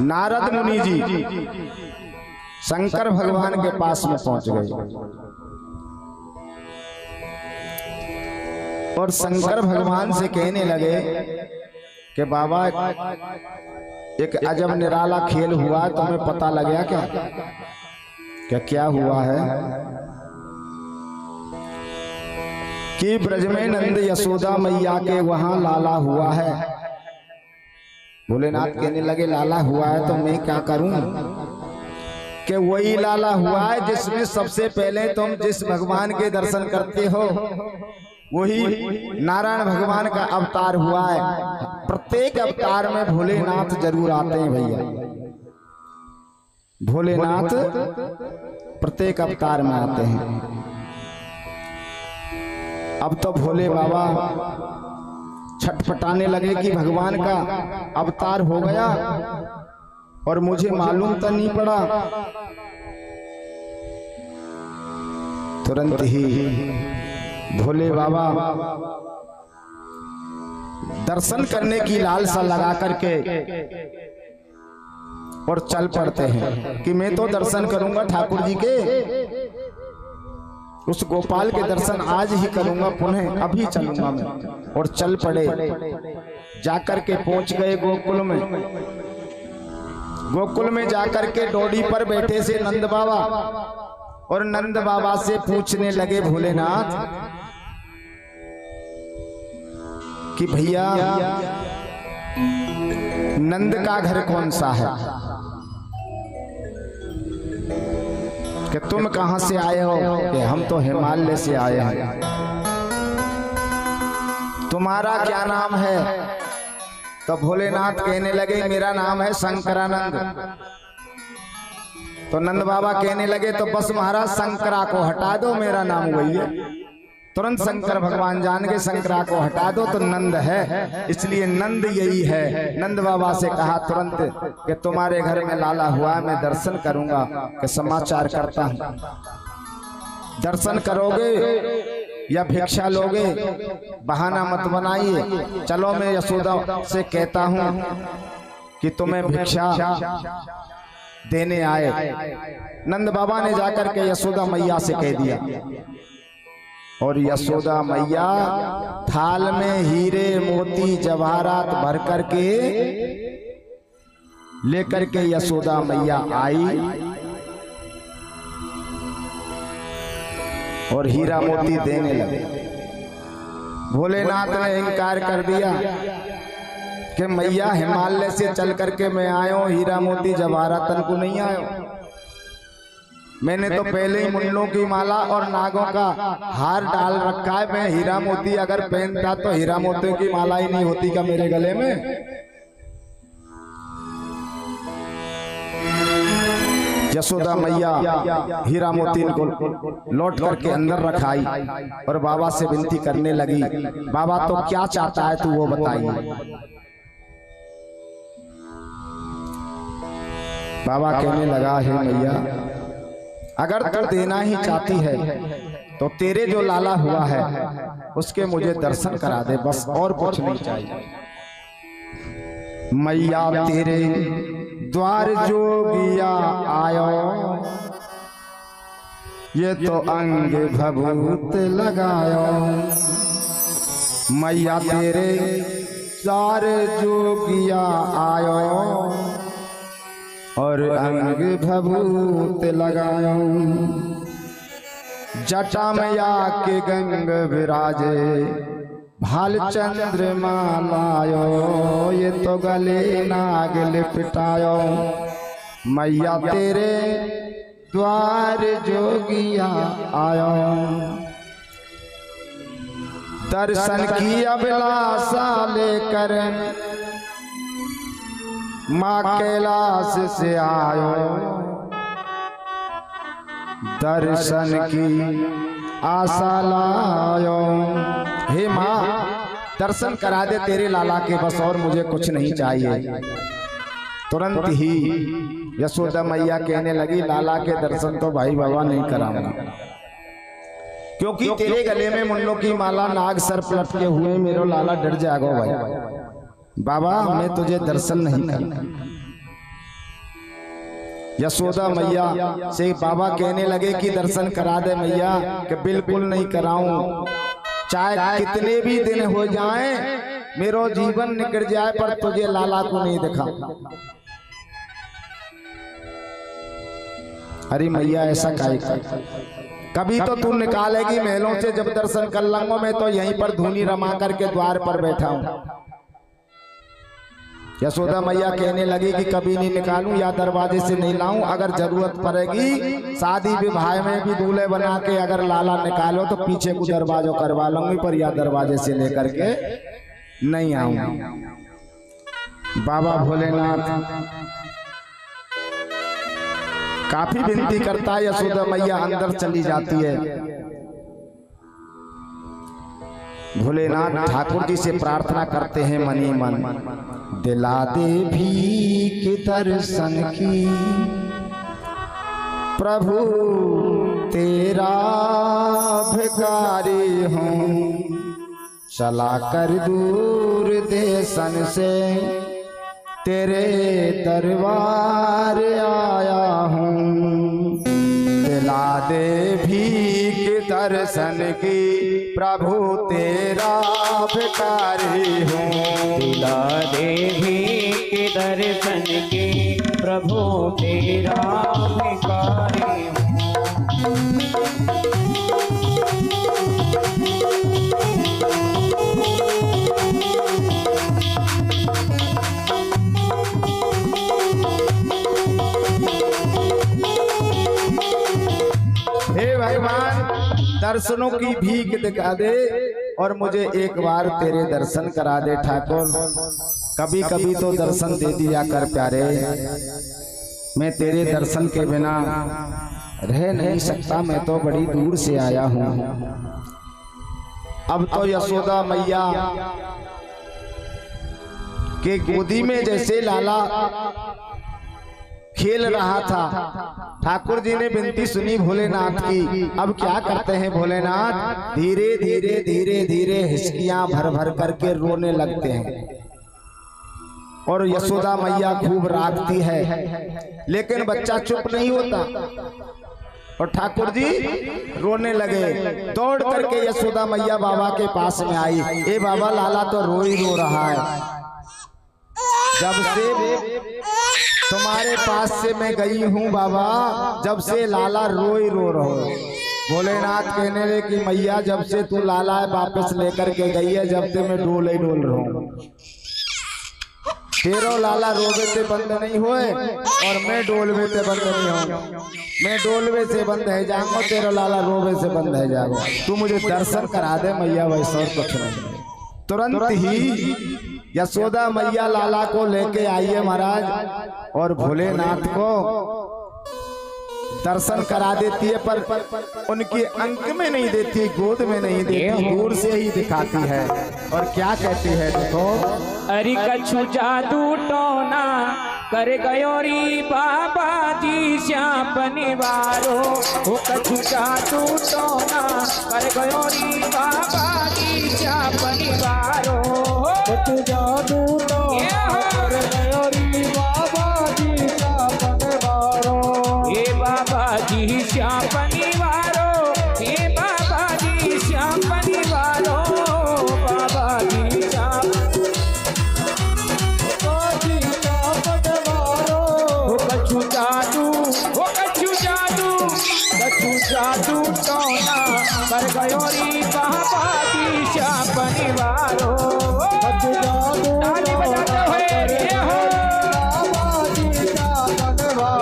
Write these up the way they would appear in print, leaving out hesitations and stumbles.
नारद मुनि जी शंकर भगवान के पास में पहुंच गए और शंकर भगवान से कहने लगे कि बाबा एक अजब निराला खेल हुआ, तुम्हें पता लग गया क्या? क्या हुआ है कि ब्रज में नंद यशोदा मैया के वहां लाला हुआ है। भोलेनाथ कहने लगे लाला हुआ है तो मैं क्या करूं? कि वही लाला हुआ है जिसमें सबसे पहले तुम जिस भगवान के दर्शन करते हो वही नारायण भगवान का अवतार हुआ है। प्रत्येक अवतार में भोलेनाथ जरूर आते हैं भैया। भोलेनाथ प्रत्येक अवतार में आते हैं। अब तो भोले बाबा छटपटाने लगे कि भगवान का अवतार हो गया और मुझे मालूम तो नहीं पड़ा। तुरंत ही भोले बाबा दर्शन करने की लालसा लगा करके और चल पड़ते हैं कि मैं तो दर्शन करूंगा ठाकुर जी के, उस गोपाल के दर्शन आज ही करूंगा, पुनः अभी चलूंगा मैं। और चल पड़े, जाकर के पहुंच गए गोकुल में। गोकुल में जाकर के डोडी पर बैठे से नंद बाबा, और नंद बाबा से पूछने लगे भोलेनाथ कि भैया नंद का घर कौन सा है? कि तुम कहां से आए हो? कि हम तो हिमालय से आए हैं। तुम्हारा क्या नाम है? तो भोलेनाथ कहने लगे मेरा नाम है शंकरानंद। तो नंद बाबा कहने लगे तो बस महाराज शंकरा को हटा दो, मेरा नाम वही है। तुरंत शंकर भगवान जान के शंकरा को हटा दो तो नंद है, इसलिए नंद यही है। नंद बाबा से कहा तुरंत कि तुम्हारे घर में लाला हुआ है, मैं दर्शन करूंगा, कि समाचार करता हूं। दर्शन करोगे या भिक्षा लोगे? बहाना मत बनाइए, चलो मैं यशोदा से कहता हूं कि तुम्हें भिक्षा देने आए। नंद बाबा ने जाकर के यशोदा मैया से कह दिया और यशोदा मैया थाल में हीरे मोती जवाहरात भर करके लेकर के यशोदा मैया आई और हीरा मोती देने लगे। भोलेनाथ ने इनकार कर दिया कि मैया हिमालय से चल करके मैं आयो, हीरा मोती जवाहरातन को नहीं आयो। मैंने तो पहले ही मुन्नों की माला और नागों का हार डाल रखा है। मैं हीरा मोती अगर पहनता तो हीरा मोती की माला ही नहीं होती क्या मेरे गले में? यशोदा मैया हीरा मोती को लौट करके अंदर रखाई और बाबा से विनती करने लगी, बाबा तो क्या चाहता है तू वो बताइए। बाबा कहने लगा हे मैया, अगर तू देना ही चाहती है तो तेरे जो लाला हुआ है उसके मुझे दर्शन करा दे, बस और कुछ नहीं चाहिए। मैया तेरे द्वार जोगिया आयो, ये तो अंग भभूत लगायो। मैया तेरे द्वार जोगिया आयो और अंग भभूत लगायो। जटा मैया के गंग विराजे, भाल चंद्रमा लायो, ये तो गले नाग लिपटायो। मैया तेरे द्वार जोगिया आयो, दर्शन की अभिलाषा लेकर माँ कैलाश से आयो। दर्शन की आशा लायो। हे माँ दर्शन करा दे तेरे लाला के, बस और मुझे कुछ नहीं चाहिए। तुरंत ही यशोदा मैया कहने लगी लाला के दर्शन तो भाई बाबा नहीं कराऊंगा, क्योंकि तेरे गले में मुन्नों की माला, नाग सर्प लटके हुए, मेरा लाला डर जाएगा भाई। बाबा मैं तुझे दर्शन नहीं करना। यशोदा मैया से बाबा कहने लगे कि दर्शन करा दे मैया, कि बिल्कुल नहीं कराऊं, चाहे कितने भी दिन हो जाएं, मेरा जीवन निकल जाए, पर तुझे लाला को नहीं दिखा। अरे मैया ऐसा काहे कर, कभी तो तू निकालेगी महलों से, जब दर्शन कर लूंगा मैं तो यहीं पर धूनी रमा करके द्वार पर बैठा हूं। यशोदा मैया कहने लगी कि कभी नहीं निकालूं, या दरवाजे से नहीं लाऊं, अगर जरूरत पड़ेगी शादी विवाह में भी दूल्हे बना के अगर लाला निकालो तो पीछे को दरवाजा करवा लूंगी, पर या दरवाजे से लेकर के नहीं आऊंगी। बाबा भोलेनाथ काफी विनती करता है, यशोदा मैया अंदर चली जाती है। भोलेनाथ ठाकुर जी से प्रार्थना करते हैं मनी मन, दिला दे भीख दर्शन की प्रभु तेरा भिखारी हूँ, चला कर दूर देशन से तेरे दरबार आया हूँ। दिला दे भीख दर्शन की प्रभु तेरा भिखारी हूँ, दिला दे भीख दर्शन की प्रभु तेरा भिखारी हूँ। हे भगवान, दर्शनों की भीख दिखा दे और मुझे एक बार तेरे दर्शन करा दे ठाकुर। कभी कभी तो दर्शन दे दिया कर प्यारे, मैं तेरे दर्शन के बिना रह नहीं सकता, मैं तो बड़ी दूर से आया हूँ। अब तो यशोदा मैया के गोदी में जैसे लाला खेल रहा था, ठाकुर जी ने विनती सुनी भोलेनाथ की। अब क्या करते हैं भोलेनाथ, धीरे धीरे धीरे धीरे हिचकियां भर भर करके रोने लगते हैं, और यशोदा मैया खूब रागती है, लेकिन बच्चा चुप नहीं होता, और ठाकुर जी रोने लगे। दौड़ करके यशोदा मैया बाबा के पास में आई, ए बाबा, लाला तो रो ही रो रहा है, जब से तुम्हारे पास से मैं गई हूँ बाबा, जब से लाला रो ही रो रहा है। भोलेनाथ कहने लगे कि मैया, जब से तू लाला वापस लेकर के गई है, जब से मैं डोल ही डोल रहा हूँ। तेरो लाला रोवे से बंद नहीं हुए और मैं डोलवे से बंद नहीं हूँ, मैं डोलवे से बंद है जाऊंगा, तेरा लाला रोवे से बंद है जाऊंगा। तू मुझे दर्शन करा दे मैया, वैसा और कुछ नहीं। तुरंत ही यशोदा मैया लाला को लेके आई है महाराज, और भोलेनाथ को दर्शन करा देती है, पर उनकी अंक में नहीं देती, गोद में नहीं देती, दूर से ही दिखाती है। और क्या कहती है देखो, अरे कछु जादू टोना कर गयो री बाबा जी श्याम निवारो, वो कछु जादू टोना कर गयो री बाबा जी श्याम निवारो, कछु जादू टोना कर गयो री बाबा जी श्याम निवारो, हे बाबा जी श्याम निवारो, हे बाबा जी श्याम निवारो, बाबा जी श्याम जादू टोना कर गयो री बाबा जी श्याम निवारो, ताली बजाते हुए ये हो बाबा जी श्याम निवारो।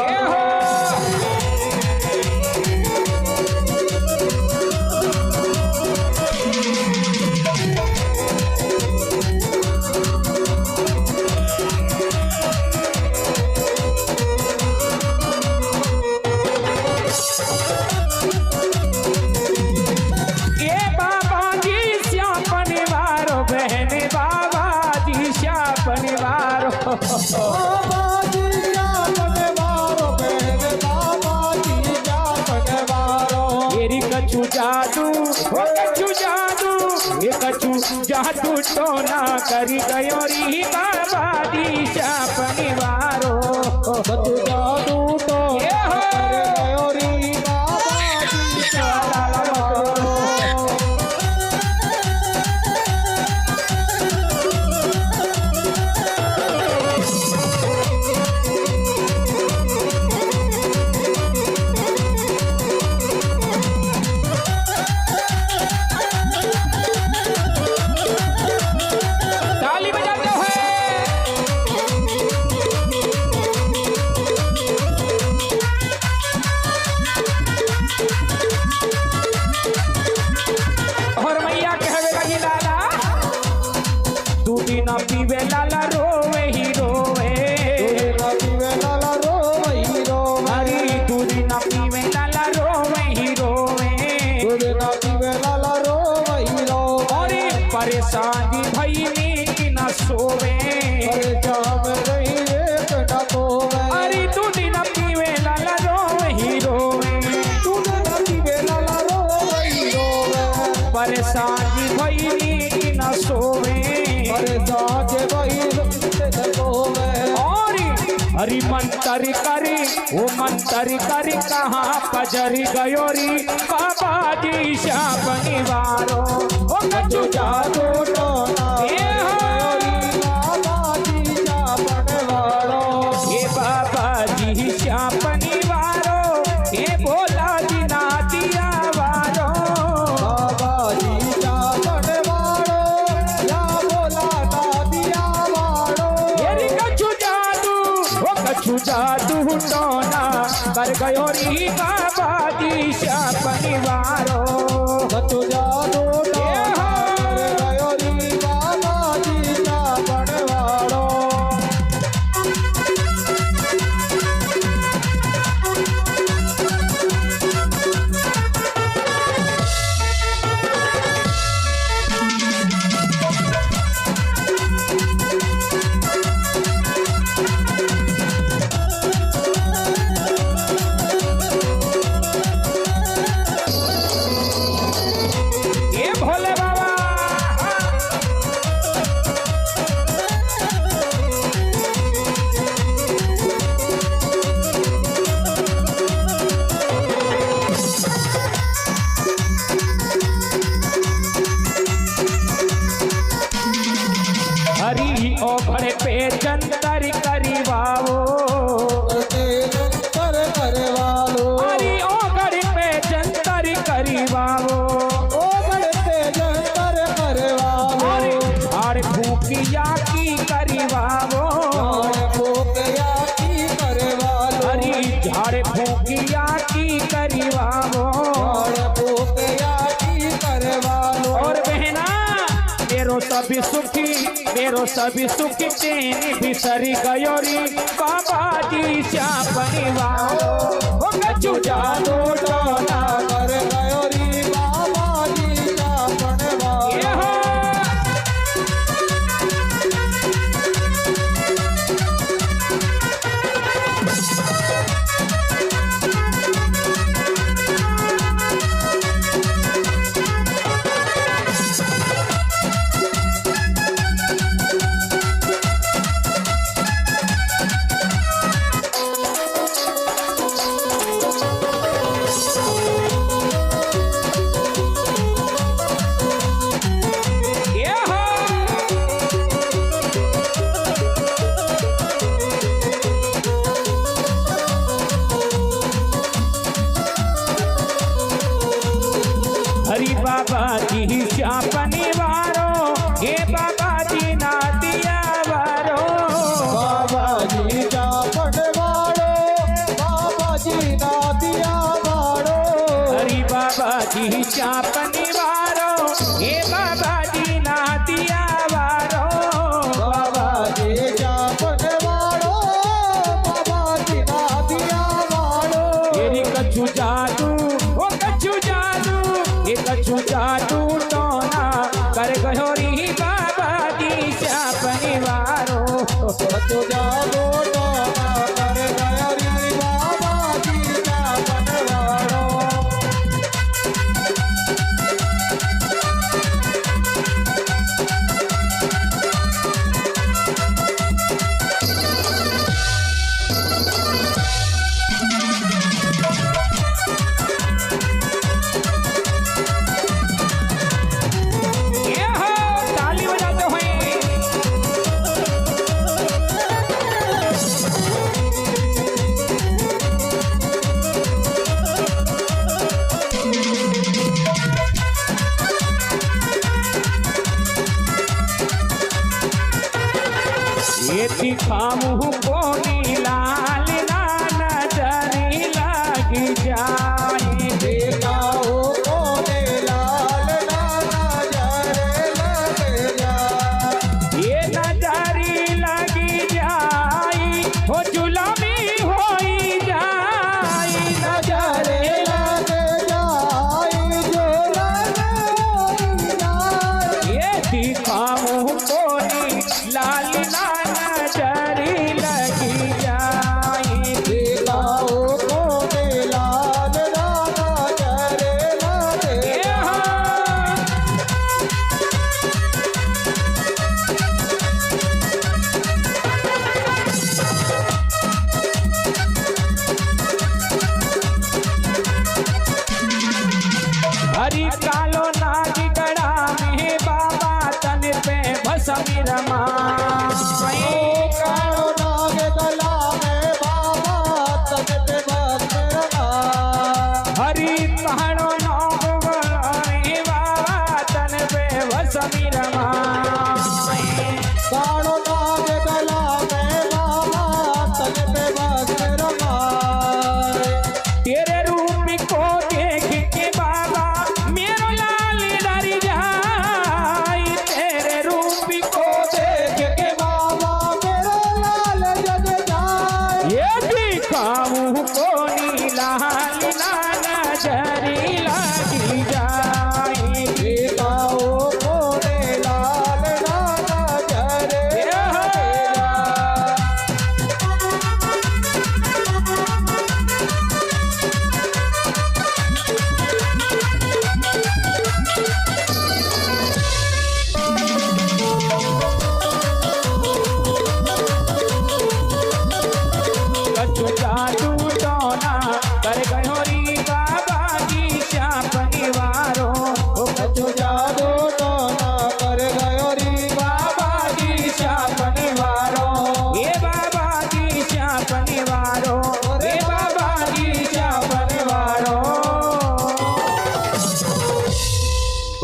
कछु जादू हो कछु जादू, ये कछु जादू टोना करी गयो री बाबा जी श्याम निवारो, कछु जादू सांझ भइनी कि न सोवे अरे साँझ भइल न सोवे हरि मंतर करी वो मंतर करी कहाँ पजरी गयोरी बाबा जी शाप निवारो ओ कछु जादू टोना बाबा जी शाप निवारो ये बाबा जी शाप निवारो ये भोला जी ना दिया वारो बाबा जी शाप निवारो या भोला ना दिया वारो ये कछु जादू टोना कर गयो री बाबा जी शाप निवारो कछु जादू टोना कर गयो री बाबा जी शाप निवारो हरी ओ घड़े पे जंतर करी बावो जंतर करे वालो हरी ओ घड़े पे जंतर करी बावो ओ घड़े पे जंतर करे वालो अरे भूकिया की करी बावो भूकिया की करे वालो हरी झाड़े भूकिया की करी बावो भूकिया की करे वालो और बहना मेरो सभी सुखी चैन बिसरी गयोरी बाबा जी शाप निवारो ओ कछु जादू टोना कर गयो री बाबा जी शाप निवारो हरी बाबा जी शाप निवारो हे बाबा जी ना दिया वारो बाबा जी शाप निवारो बाबा जी ना दिया वारो हरी बाबा जी शाप निवारो हे बाबा जी ना दिया वारो बाबा जी शाप निवारो बाबा जी ना दिया वारो तेरी कछु जादू ओ कछु जादू ये कछु जादू टोना कर गयो री बाबा जी शाप निवारो कछु जादू टोना कर गयो री बाबा जी शाप निवारो ये हो ताली बजाते हुए ये दिखाऊं कोनी लाल ना नजरी लगी जाए दिखाओ कोने लाल ना नजर लग जाए ये नजरी लगी जाई हो जुलमी होई जाई नजरे लग जाए जो लग जाए ये दिखाऊं कोनी लाल ना नजरी लगी जाई दिखाओ कोने लाल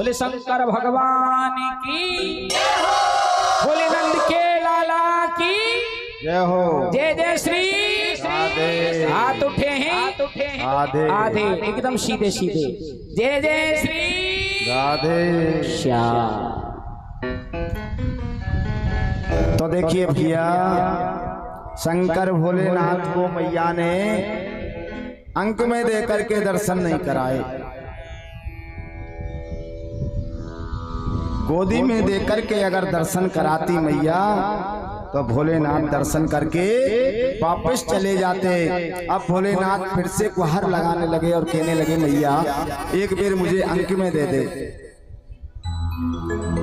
बोले शंकर भगवान की, बोले नंद के लाला की जय हो। जय जय श्री। राधे। हाथ उठे हैं आधे आधे एकदम सीधे सीधे। जय जय श्री राधे श्याम। तो देखिए भैया, शंकर भोलेनाथ को मैया ने अंक में देकर के दर्शन नहीं कराए, गोदी में देकर के अगर दर्शन कराती मैया तो भोलेनाथ दर्शन करके वापस चले जाते। अब भोलेनाथ फिर से गुहार लगाने लगे और कहने लगे मैया एक बार मुझे अंक में दे दे।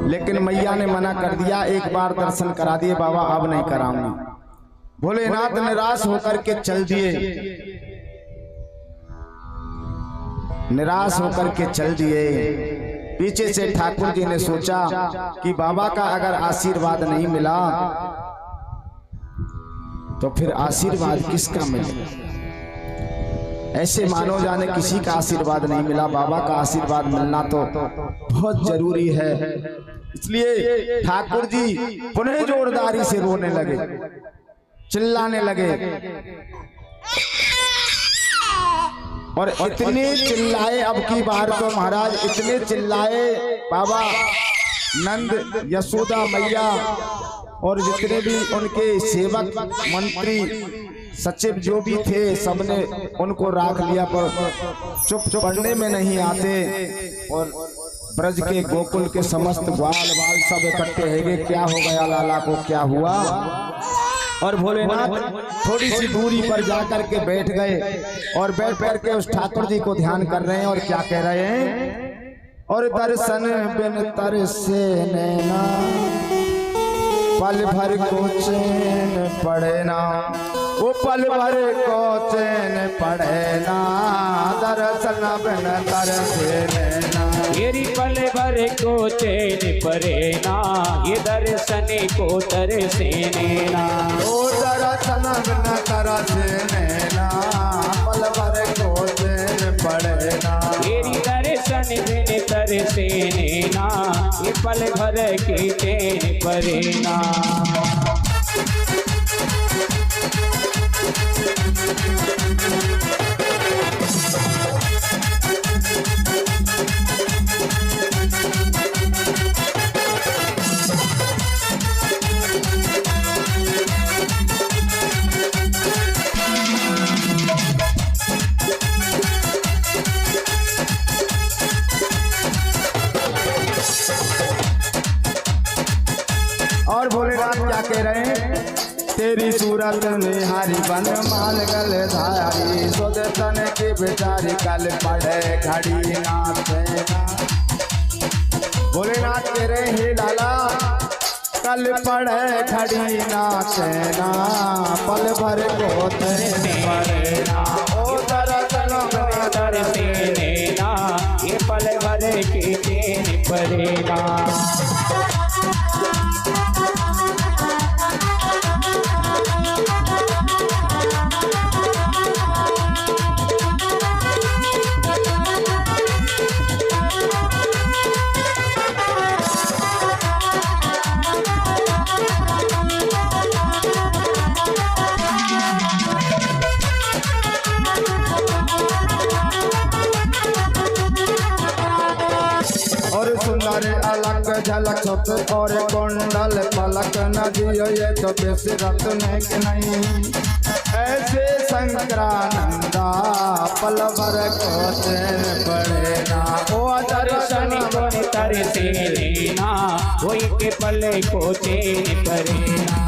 लेकिन मैया ने मना कर दिया, एक बार दर्शन करा दिए बाबा, अब नहीं कराऊंगी। भोलेनाथ निराश होकर के चल दिए, निराश होकर के चल दिए। पीछे से ठाकुर जी ने सोचा कि बाबा का अगर आशीर्वाद नहीं मिला तो फिर आशीर्वाद किसका मिले। ऐसे मानो जाने किसी का आशीर्वाद नहीं मिला, बाबा का आशीर्वाद मिलना तो बहुत जरूरी है। इसलिए ठाकुर जी पुनः जोरदारी से रोने लगे, चिल्लाने लगे और इतने चिल्लाए, अब की बार तो महाराज इतने चिल्लाए बाबा नंद, यशोदा मैया और जितने भी उनके सेवक मंत्री सचिव जो भी थे सबने उनको राख लिया, पर चुप पढ़ने में नहीं आते। और ब्रज के गोकुल के समस्त ग्वाल बाल सब इकट्ठे हैगे, क्या हो गया लाला को, क्या हुआ। और भोलेनाथ थोड़ी सी दूरी पर जाकर के बैठ गए और बैठ कर के उस ठाकुर जी को ध्यान कर रहे हैं और क्या कह रहे हैं। और दर्शन बिन तरसे नैना, पल भर को चैन पड़े ना, वो पल भर को चैन पड़े ना, दर्शन बिन तरसे नैना। मेरी पल भर को चैन परे ना, ये दर्शन को तरसे नैना। ओ दर्शन बिन तरसे नैना, पल भर को चैन पड़े ना। मेरी दर्शन बिन तरसे नैना, ये पल भर की चैन परे ना। और भोलेनाथ क्या कह रहे हैं। तेरी सूरत निहारी बन माल गल धारी, सुदर्शन की बेचारी कल पड़े घड़ी नाथ। भोलेनाथ कह रहे हे लाला कल पड़े घड़ी नाथ ना, पल भर को तेरे पड़े ना। ओ दर्शन बिन तरसे नैना, ये पल भर की चैन परे ना। सुंदर अलग झलक छत और कुंडल पलक न दियो, ये तो बेसिरत नहीं। ऐसे शंकरानंदा पल भर को चैन पड़े ना। ओ दर्शन को तरसे नैना, वही के पल को चैन परे ना।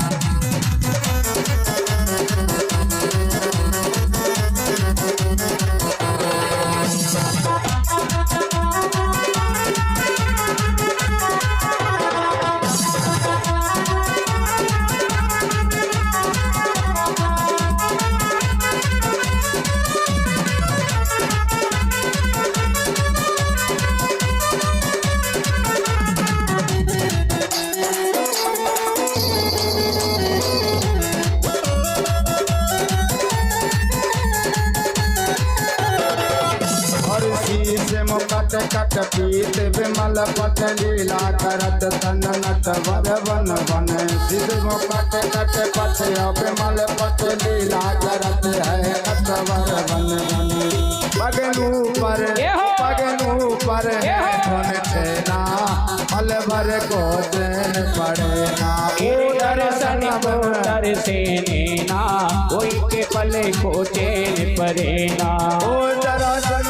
बिमल पट लीला करत तन नट वर वन वन सिर मुकट कट पथ बिमल पट लीला करत है नट वर वन वन पगनू पर धुन छेना पल भर को चैन पड़े ना दर्शन को दर्शने ना कोई के पले को चैन परे ना दर्शन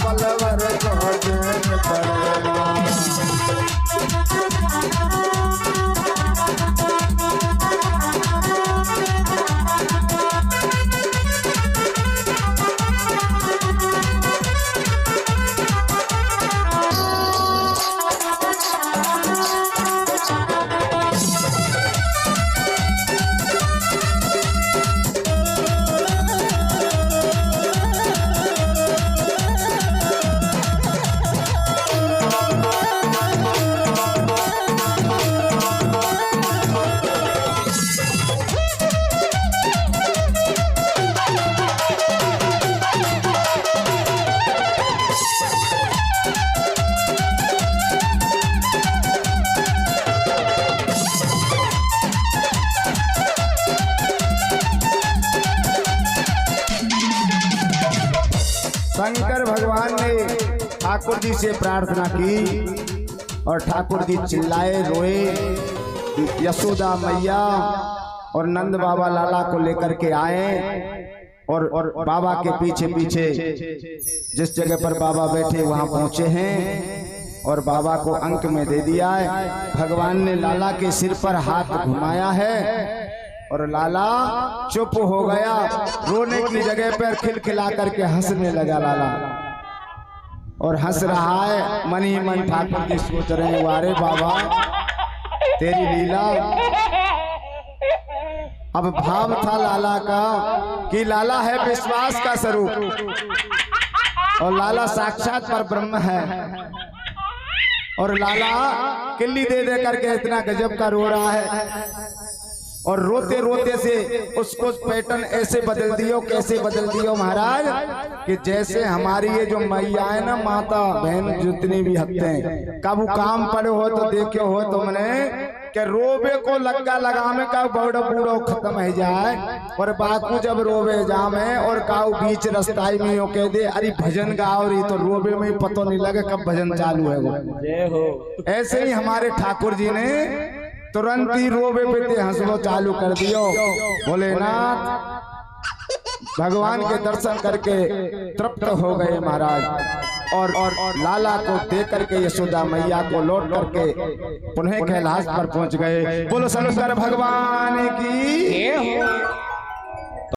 पल भर को चैन पड़े ना। शंकर भगवान ने ठाकुर जी से प्रार्थना की और ठाकुर जी चिल्लाए रोए। यशोदा मैया और नंद बाबा लाला को लेकर के आए और बाबा के पीछे पीछे जिस जगह पर बाबा बैठे वहां पहुंचे हैं और बाबा को अंक में दे दिया है। भगवान ने लाला के सिर पर हाथ घुमाया है और लाला चुप हो गया। रोने की जगह पर खिलखिला करके हंसने लगा लाला और हंस रहा है। मन ही मन ठाकुर जी सोच रहे हैं वारे बाबा तेरी लीला। अब भाव था लाला का कि लाला है विश्वास का स्वरूप और लाला साक्षात पर ब्रह्म है और लाला किल्ली दे दे करके इतना गजब का रो रहा है और रोते रोते से उसको पैटर्न ऐसे बदल दियो, कैसे बदल दियो महाराज कि जैसे हमारी ये जो मैया है ना, माता बहन जितनी भी हत्ते हैं, कब काम पड़े हो तो देखे हो तुमने कि रोबे को लग्गा लगामे का बड़ा बूढ़ो खत्म है जाए और बाकू जब रोबे जामे और काऊ बीच रस्ताई में यो कह दे अरे भजन गाओ रही तो रोबे में पता नहीं लगे कब भजन चालू है वो। ऐसे ही हमारे ठाकुर जी ने तुरंत ही रोबे पे हंसलो चालू कर दियो। भोलेनाथ भगवान के दर्शन करके तृप्त हो गए महाराज और लाला को दे करके यशोदा मैया को लौट करके पुनः कैलाश पर पहुंच गए। बोलो शंकर भगवान की